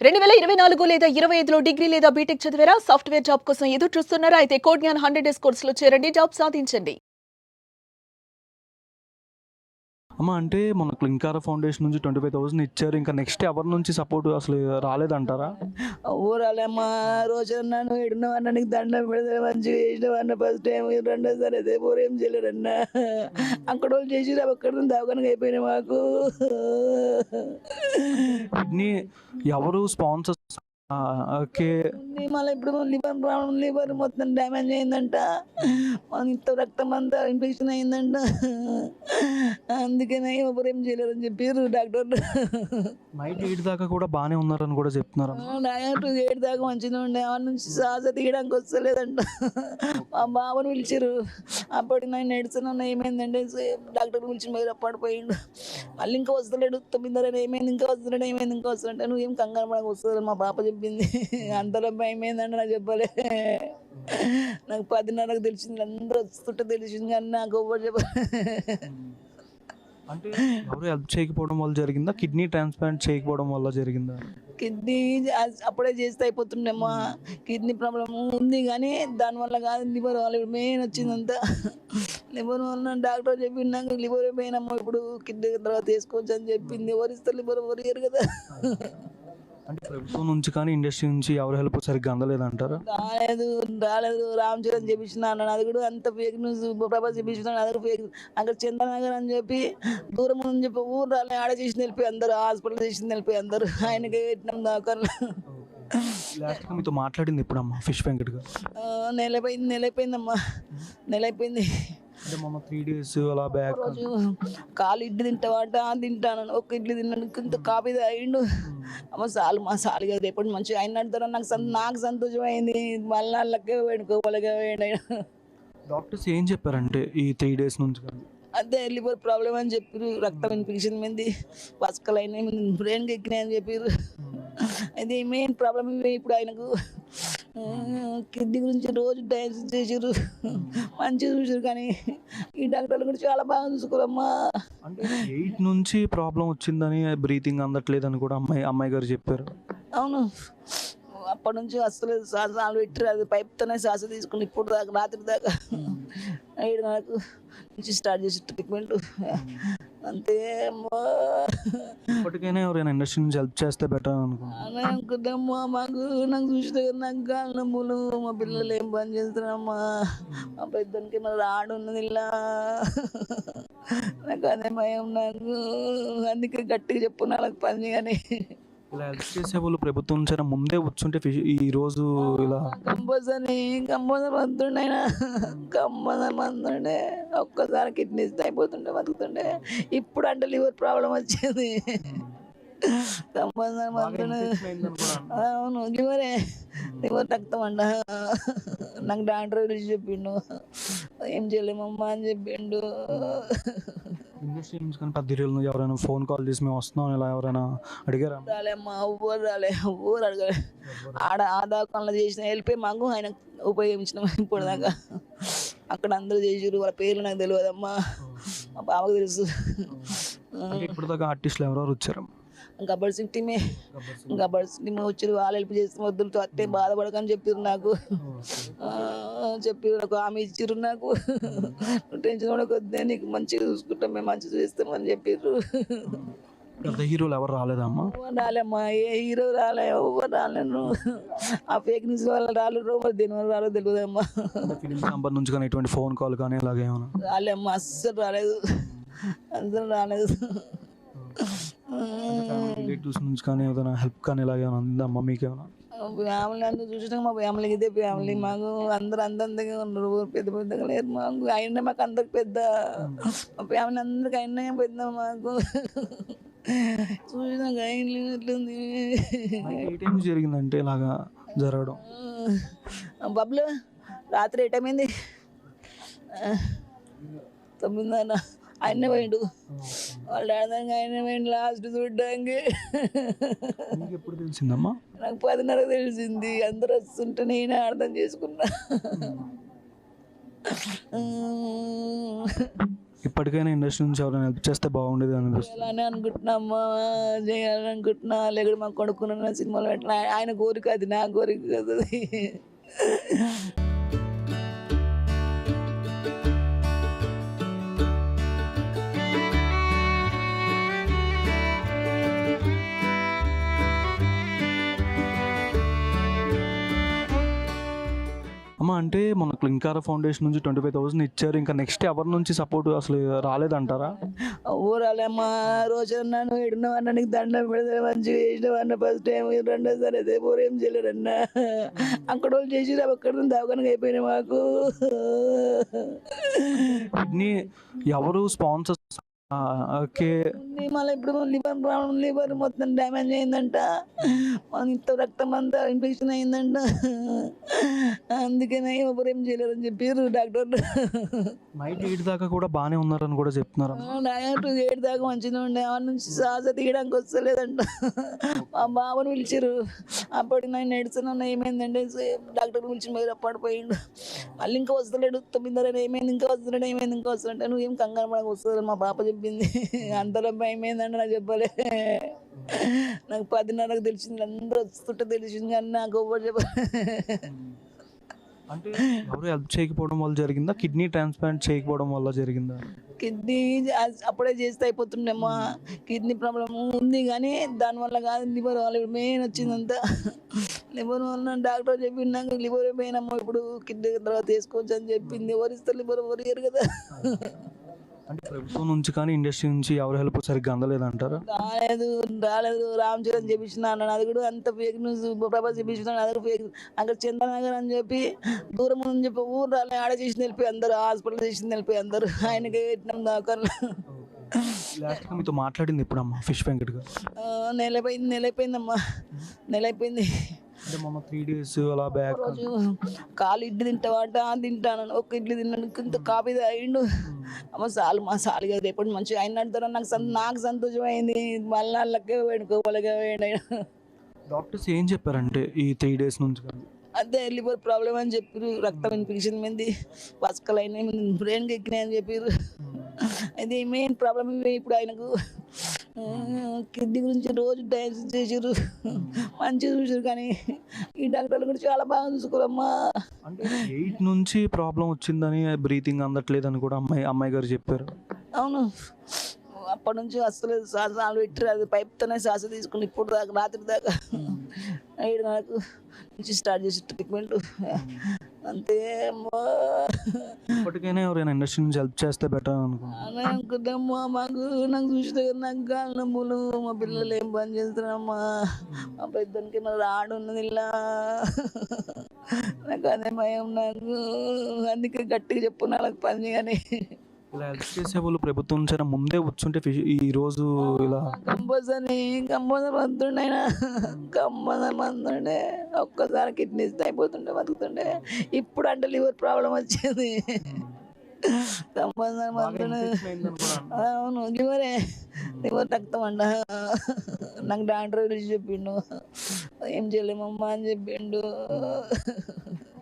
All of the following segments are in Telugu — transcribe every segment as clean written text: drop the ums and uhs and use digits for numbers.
2024 లేదా 25లో డిగ్రీ లేదా బీటెక్ చదివారా? సాఫ్ట్‌వేర్ జాబ్ కోసం ఎదురు చూస్తున్నారా? అయితే కోడ్ జ్ఞాన్ 100 డేస్ కోర్సులో చేరండి. జాబ్ సాధించండి. అమ్మ అంటే మన క్లింకార ఫౌండేషన్ నుంచి 25,000 ఇచ్చారు. ఇంకా నెక్స్ట్ ఎవరి నుంచి సపోర్ట్ అసలు రాలేదంటారా? ఊరాలేమ్మా రోజన్నా నువ్వు ఏడున్నావన్నా నీకు దండం పెడితే మంచిగా చేసినావన్న ఫస్ట్ టైం రెండోసారి అయితే ఏం చేయలేరన్నా అక్కడ వాళ్ళు చేసి అక్కడ దవాఖానగా అయిపోయినాయి మాకు. కిడ్నీ ఎవరు స్పాన్సర్స్? ఓకే. మళ్ళీ ఇప్పుడు లివర్ ప్రాబ్లం, లివర్ మొత్తం డ్యామేజ్ అయిందంట. ఇంత రక్తం అంతా ఇన్ఫెక్షన్ అయిందంట. అందుకనే ఏం చేయలేరని చెప్పారు డాక్టర్లు. నైట్ 8 దాకా కూడా బాగానే ఉన్నారని కూడా చెప్తున్నారు. నైట్ 7 దాకా మంచిగా ఉండే, ఆ నుంచి శ్వాస తీయడానికి వస్తలేదంట. మా బాబుని పిలిచారు. అప్పటికి నేను నడుస్తున్నా, ఏమైందంటే డాక్టర్ పిలిచి మీరు పడిపోయిండు. మళ్ళీ ఇంకా వస్తలేడు 9:30 ఏమైంది ఇంకా వస్తున్నాడు. నువ్వు ఏం కంగారు పడక వస్తుంది మా పాప చెప్పింది. అంతలో భయం ఏందంటే నాకు చెప్పలే. నాకు 10:30కు తెలిసింది, అందరూ వస్తుంటే తెలిసింది కానీ నాకు ఎవరు చెప్పలే. అంటే ఎవరు హెల్ప్ చేయకపోవడం వల్ల జరిగిందా? కిడ్నీ ట్రాన్స్ప్లాంట్ చేయకపోవడం వల్ల జరిగిందా? కిడ్నీ అప్పుడే చేస్తే అయిపోతుండేమ్మా. కిడ్నీ ప్రాబ్లం ఉంది కానీ దానివల్ల కాదు, లివర్ వల్ల మెయిన్ వచ్చిందంతా. లివర్ వల్ల డాక్టర్ చెప్పింది నాకు లివర్ మెయిన్ అమ్మ, ఇప్పుడు కిడ్నీ తర్వాత వేసుకోవచ్చు అని చెప్పింది. ఎవరు ఇస్తారు లివర్, ఎవరు ఇయ్యరు కదా. అంటే ప్రభుత్వం నుంచి కానీ ఇండస్ట్రీ నుంచి ఎవరు హెల్ప్ సరిగ్గా అందలేదంటారా? రాలేదు. రామ్ చరణ్ చేపించిన అన్నాడు, అది కూడా అంత ఫేక్ న్యూస్. ప్రభాస్ చేపించిన అది కూడా ఫేక్. అక్కడ చంద్రనగర్ అని చెప్పి దూరం అని చెప్పి ఊరు రాలే, ఆడ చేసింది వెళ్ళిపోయి అందరు, హాస్పిటల్ చేసింది వెళ్ళిపోయి అందరు. ఆయనకి పెట్టినాం దాకా. లాస్ట్గా మీతో మాట్లాడింది ఎప్పుడమ్మా ఫిష్ వెంకట్ గారు? నెలైపోయిందమ్మా, నెలైపోయింది. అంటే మొన్న 3 days అలా బ్యాక్. రోజు కాలు ఇడ్లీ తింటావాట, తింటాను. ఒక ఇడ్లీ తిన్నాను, ఇంత కాఫీ తాగిండు. అమ్మ సాలు కదా రేపటి మంచిగా ఆయన అడుగుతారని నాకు సంతోషం అయింది. మళ్ళీ వాళ్ళకే వేడుకోవాలిగా వేడి. డాక్టర్స్ ఏం చెప్పారంటే ఈ 3 days నుంచి కానీ? అదే లివర్ ప్రాబ్లం అని చెప్పారు, రక్తం ఇన్ఫెక్షన్ మీద పసకలు అయినాయి, బ్రెయిన్కి ఎక్కినాయి అని చెప్పారు. అది మెయిన్ ప్రాబ్లం ఇవే ఇప్పుడు ఆయనకు. కిడ్నీ గురించి రోజు డయాలసిస్ చేసారు, మంచిగా చూసారు. కానీ ఈ డాక్టర్లు కూడా చాలా బాగా చూసుకోరమ్మా. అంటే 8 నుంచి ప్రాబ్లం వచ్చిందని, బ్రీతింగ్ అందట్లేదని కూడా అమ్మాయి గారు చెప్పారు. అవును, అప్పటి నుంచి అసలు శ్వాసలు పెట్టారు, అది పైప్తోనే శ్వాస తీసుకుని ఇప్పుడు దాకా రాత్రి దాకా 7 నుంచి స్టార్ట్ చేసి ట్రీట్మెంట్. అంతే అమ్మా. ఇప్పటికైనా ఎవరైనా ఇండస్ట్రీ నుంచి హెల్ప్ చేస్తే బెటర్ అనుకుంటామ్మా. నాకు చూస్తే నాకు గాలి నమ్ములు, మా పిల్లలు ఏం పని చేస్తున్నారమ్మా. మా పెద్దనికి మరి రాడు ఉన్నది ఇలా. నాకు అదే భయం నాకు, అందుకే గట్టిగా చెప్పు నాకు పని. కానీ ఇలా హెల్ప్ చేసే వాళ్ళు ప్రభుత్వం నుంచి ముందే వచ్చుంటే ఈ రోజు ఇలా కంపల్సరీ మంతుండేనా, కంపల్సరీ మంతుండే. ఒక్కసారి కిడ్నీస్ అయిపోతుండే బతుకుతుండే. ఇప్పుడు అంటే లివర్ ప్రాబ్లం వచ్చింది. కంపల్సరీ మంతుండే. అవును, లివర్ రక్తం అంట. నాకు డాక్టర్ గురించి చెప్పిండు, ఏం చేయలేమమ్మా అని చెప్పిండు. ఇండస్ట్రీ నుంచి కానీ 10 రోజులు ఎవరైనా ఫోన్ కాల్ చేసి మేము వస్తున్నాం ఇలా ఎవరైనా అడిగారా? రాలేమ్మా, ఊరు అడగలే. ఆడ ఆ దాకా చేసిన వెళ్ళిపోయి మాకు ఆయన ఉపయోగించిన ఇప్పుడు దాకా. అక్కడ అందరూ చేసారు, వాళ్ళ పేర్లు నాకు తెలియదమ్మా, మా బావకు తెలుసు. ఇప్పుడు దాకా ఆర్టిస్టులు ఎవరెవరు వచ్చారమ్మా? గబ్బర్ సింగ్ టీమే వచ్చారు, వాళ్ళు హెల్ప్ చేసిన వద్దులతో అట్టే బాధపడకని చెప్పారు నాకు. చెప్పారు, నాకు హామీ ఇచ్చారు నాకు, టెన్షన్ పడకొద్దే, నీకు మంచిగా చూసుకుంటాం, మేము మంచిగా చేస్తామని చెప్పారు. పెద్ద హీరోలు ఎవరు రాలేదమ్మా? రాలేమ్మా, ఏ హీరో రాలే, ఎవరు రాలేను. ఆ ఫేక్ న్యూస్ వల్ల రాలేదు, మరి దేని వల్ల రాలేదు తెలియదమ్మా. ఫిలిం ఛాంబర్ నుంచి కానీ ఎటువంటి ఫోన్ కాల్ కానీ అలాగేమన్నా రాలేమ్మా, అస్సలు రాలేదు. రిలేటివ్స్ నుంచి కానీ ఏదైనా హెల్ప్ కానీ ఇలాగేమైనా అందమ్మా మీకేమైనా? ఫ్యామిలీ అందరూ చూసినాక మా ఫ్యామిలీ ఇదే ఫ్యామిలీ. మాకు అందరు అందంగా ఉన్నారు, పెద్ద పెద్దగా లేరు. మాకు అయినా మాకు అందరికి పెద్ద, మా ఫ్యామిలీ అందరికి అయినా పెద్ద. మాకు చూసినాక ఎట్లుంది. ఏ టైం జరిగిందంటే ఇలాగా జరగడం? బబ్లు రాత్రి 8 అయింది, 9:30. ఆయనే పోయిండు, వాళ్ళ డాడీ ఆయనే పోయిండు లాస్ట్ చూడ్డానికి. ఎప్పుడు తెలిసిందమ్మా? నాకు 10:30 తెలిసింది. అందరు వస్తుంటే నేనే అర్థం చేసుకున్నా. ఇప్పటికైనా ఇండస్ట్రీ నుంచి ఎవరైనా హెల్ప్ చేస్తే బాగుండేది అనిపిస్తుంది. చేయాలని అనుకుంటున్నామ్మా, చేయాలని అనుకుంటున్నా. లేకపోతే మా కొడుకున్న సినిమాలో పెట్టిన ఆయన కోరిక, అది నా కోరిక కదా అది. అమ్మ అంటే మన క్లింకార ఫౌండేషన్ నుంచి 25,000 ఇచ్చారు. ఇంకా నెక్స్ట్ ఎవరి నుంచి సపోర్ట్ అసలు రాలేదంటారా? ఊరాలేమ్మా, రోజన్నా నువ్వు ఎడున్నావన్నా, నీకు దండం పెడితే మంచిగా చేసినావన్న ఫస్ట్ టైం, రెండోసారి అయితే ఊరేం చేయలేరన్నా. అక్కడ వాళ్ళు చేసి అక్కడ దవాఖానగా అయిపోయినాయి మాకు. కిడ్నీ ఎవరు స్పాన్సర్స్? ఓకే. ఉంది మళ్ళీ ఇప్పుడు లివర్ ప్రాబ్లం, లివర్ మొత్తం డ్యామేజ్ అయిందంట. ఇంత రక్తం అంతా ఇన్ఫెక్షన్ అయిందంట. అందుకనే ఎవరేం చేయలేరని చెప్పారు డాక్టర్లు. నైట్ 8 దాకా కూడా బాగానే ఉన్నారని కూడా చెప్తున్నారు. నైట్ 7 దాకా మంచిగా ఉండే, ఆ నుంచి శ్వాస తీయడానికి వస్తలేదంట. మా బావని పిలిచారు. అప్పటికి నేను నడుస్తున్నా, ఏమైందంటే డాక్టర్ పిలిచి మీరు పడిపోయిండు. మళ్ళీ ఇంకా వస్తలేడు. 9:30 ఏమైంది, ఇంకా వస్తున్నాడు, ఏమైంది ఇంకా వస్తున్నాడు. నువ్వు ఏం కంగారు పడక వస్తుంది మా పాప చెప్పింది. అంతలో భయం ఏందంటే నాకు చెప్పలే. నాకు 10:30కు తెలిసింది, అందరూ వస్తుంటే తెలిసింది, కానీ నాకు ఎవరు చెప్పలే. అంటే ఎవరు హెల్ప్ చేయకపోవడం వల్ల జరిగిందా? కిడ్నీ ట్రాన్స్ప్లాంట్ చేయకపోవడం వల్ల జరిగిందా? కిడ్నీ అప్పుడే చేస్తే అయిపోతుండేమ్మా. కిడ్నీ ప్రాబ్లం ఉంది కానీ దానివల్ల కాదు, లివర్ వల్ల మెయిన్ వచ్చిందంతా. లివర్ వల్ల డాక్టర్ చెప్పింది నాకు, లివర్ పోయినమ్మా ఇప్పుడు, కిడ్నీ తర్వాత వేసుకోవచ్చు అని చెప్పింది. ఎవరిస్తారు లివర్, ఎవరు ఇయ్యరు కదా. అంటే ప్రభుత్వం నుంచి కానీ ఇండస్ట్రీ నుంచి ఎవరు హెల్ప్ సరిగ్గా అందలేదంటారా? రాలేదు. రామ్ చరణ్ చెప్పించిన అన్నాడు, అది కూడా అంత ఫేక్ న్యూస్. ప్రభాస్ చెప్పించిన అది కూడా ఫేక్. అక్కడ చంద్రనగర్ అని చెప్పి దూరం అని చెప్పి ఊరు రాలే, ఆడ చేసింది వెళ్ళిపోయి అందరు, హాస్పిటల్ చేసింది వెళ్ళిపోయి అందరు. ఆయనకి పెట్టినాం దాకా. లాస్ట్గా మీతో మాట్లాడింది ఎప్పుడమ్మా ఫిష్ వెంకట్ గారు? నెలైపోయిందమ్మా, నెలైపోయింది. అంటే మొన్న 3 days అలా బ్యాక్ రోజు కాలు ఇడ్లీ తింటావాట, తింటాను. ఒక ఇడ్లీ తిన్నాను, ఇంత కాఫీ తాగిండు. అమ్మ సాలు మా సాలు కదా, రేపటి మంచిగా ఆయన అంటారు. నాకు సంతోషం అయింది. మళ్ళీ వాళ్ళకే వేడుకోవాలిగా వేయండి. డాక్టర్స్ ఏం చెప్పారంటే ఈ 3 days నుంచి కానీ? అదే లివర్ ప్రాబ్లం అని చెప్పారు, రక్తం ఇన్ఫెక్షన్ మీద, పసకలు అయినాయి, బ్రెయిన్కి ఎక్కినాయి అని చెప్పారు. అది మెయిన్ ప్రాబ్లం ఇవే ఇప్పుడు ఆయనకు. కిడ్నీ గురించి రోజు డయాలసిస్ చేసారు, మంచిగా చూసారు. కానీ ఈ డాక్టర్లు కూడా చాలా బాగా చూసుకోరమ్మా. అంటే 8 నుంచి ప్రాబ్లం వచ్చిందని, బ్రీతింగ్ అందట్లేదని కూడా అమ్మాయి గారు చెప్పారు. అవును, అప్పటి నుంచి అసలు శ్వాసలు పెట్టారు, అది పైప్తోనే శ్వాస తీసుకుని ఇప్పుడు దాకా, రాత్రి దాకా 7 నుంచి స్టార్ట్ చేసి ట్రీట్మెంట్. అంతే అమ్మా. ఇప్పటికైనా ఎవరైనా ఇండస్ట్రీ నుంచి హెల్ప్ చేస్తే బెటర్ అనుకుంటున్నాను. అనుకుంటామ్మా. నాకు చూస్తే నాకు కాళ్ళ నొప్పులు, మా పిల్లలు ఏం పని చేస్తున్నారమ్మా. మా పెద్దనికి మరి రాడు ఉన్నది ఇలా, నాకు అదే భయం. నాకు అందుకే గట్టిగా చెప్పు, నాకు పని కానీ. ఇలా హెల్ప్ చేసే వాళ్ళు ప్రభుత్వం నుంచి ముందే వచ్చుంటే ఈ రోజు ఇలా కంపల్సరీ మంతుండే, ఆయన కంపల్సరీ మంతుండే. ఒక్కసారి కిడ్నీస్ అయిపోతుండే, బతుకుతుండే. ఇప్పుడు అంటే లివర్ ప్రాబ్లం వచ్చింది. కంపల్సరీ మంతుండే. అవును, లివర్ రక్తం అంట. నాకు డాక్టర్ గురించి చెప్పిండు, ఏం చేయలేమమ్మా అని చెప్పిండు.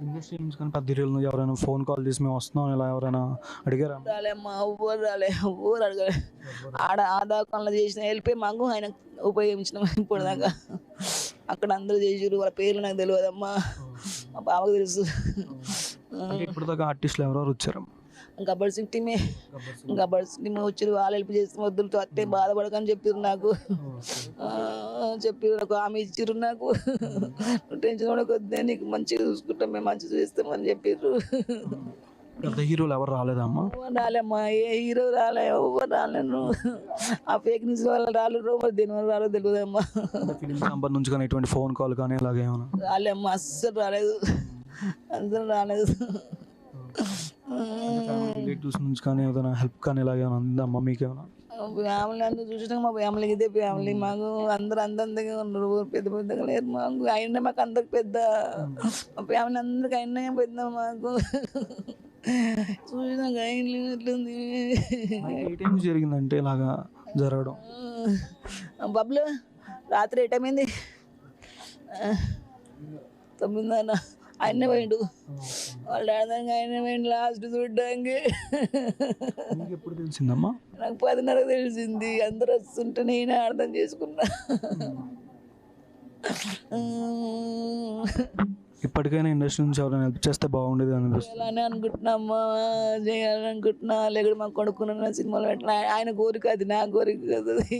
ఇండస్ట్రీ నుంచి కానీ 10 రోజులు ఎవరైనా ఫోన్ కాల్ చేసి మేము వస్తున్నాం ఇలా ఎవరైనా అడిగారా? రాలేమ్మా, ఊరు అడగలే. ఆడ ఆ దాకా చేసిన వెళ్ళిపోయి మాకు ఆయన ఉపయోగించిన ఇప్పుడు దాకా. అక్కడ అందరూ చేసారు, వాళ్ళ పేర్లు నాకు తెలియదమ్మా, మా బావకు తెలుసు. ఇప్పుడు దాకా ఆర్టిస్టులు ఎవరెవరు వచ్చారమ్మా? గబ్బర్ సింగ్ టీమే వచ్చారు, వాళ్ళు హెల్ప్ చేసిన వద్దులతో అట్టే బాధపడకని చెప్పారు నాకు. చెప్పారు, నాకు హామీ ఇచ్చారు నాకు, టెన్షన్ కూడా కొద్దిగా నీకు మంచిగా చూసుకుంటాం, మేము మంచిగా చూస్తామని చెప్పారు. పెద్ద హీరోలు ఎవరు రాలేదమ్మా? రాలేమ్మా, ఏ హీరో రాలే, ఎవరు రాలేను. ఆ ఫేక్ న్యూస్ వల్ల రాలేదు, మరి దేని వల్ల రాలేదు తెలియదమ్మా. ఫిలిం నంబర్ నుంచి కానీ ఎటువంటి ఫోన్ కాల్ కానీ అలాగేమన్నా రాలేమ్మా, అస్సలు రాలేదు. రిలేటివ్స్ నుంచి కానీ ఏదైనా హెల్ప్ కానీ ఇలాగేమైనా అందమ్మా మీకేమైనా? ఫ్యామిలీ అందరూ చూసినాక మా ఫ్యామిలీ ఇదే ఫ్యామిలీ. మాకు అందరు అందంగా ఉన్నారు, పెద్ద పెద్దగా లేరు. మాకు అయినా మాకు అందరికి పెద్ద, మా ఫ్యామిలీ అందరికి అయినా పెద్ద. మాకు చూసినాక ఎట్లుంది. ఏ టైం జరిగిందంటే ఇలాగా జరగడం? బబ్లు రాత్రి ఏ టైం అయింది? 9:30. ఆయన్నే పోయిండు. వాళ్ళ డాడీ ఆయన మేము లాస్ట్ చూడ్డానికి మీకు ఎప్పుడు తెలిసిందమ్మా? నాకు 10:30 తెలిసింది. అందరూ వస్తుంటే నేనే అర్థం చేసుకున్నా. ఇప్పటికైనా ఇండస్ట్రీ నుంచి ఎవరైనా హెల్ప్ చేస్తే బాగుండేది అనిపిస్తుంది. చేయాలని అనుకుంటున్నామ్మా, చేయాలని అనుకుంటున్నా. లేకపోతే మా కొడుకున్న సినిమాలు పెట్టిన ఆయన కోరిక, అది నా కోరిక కదా అది.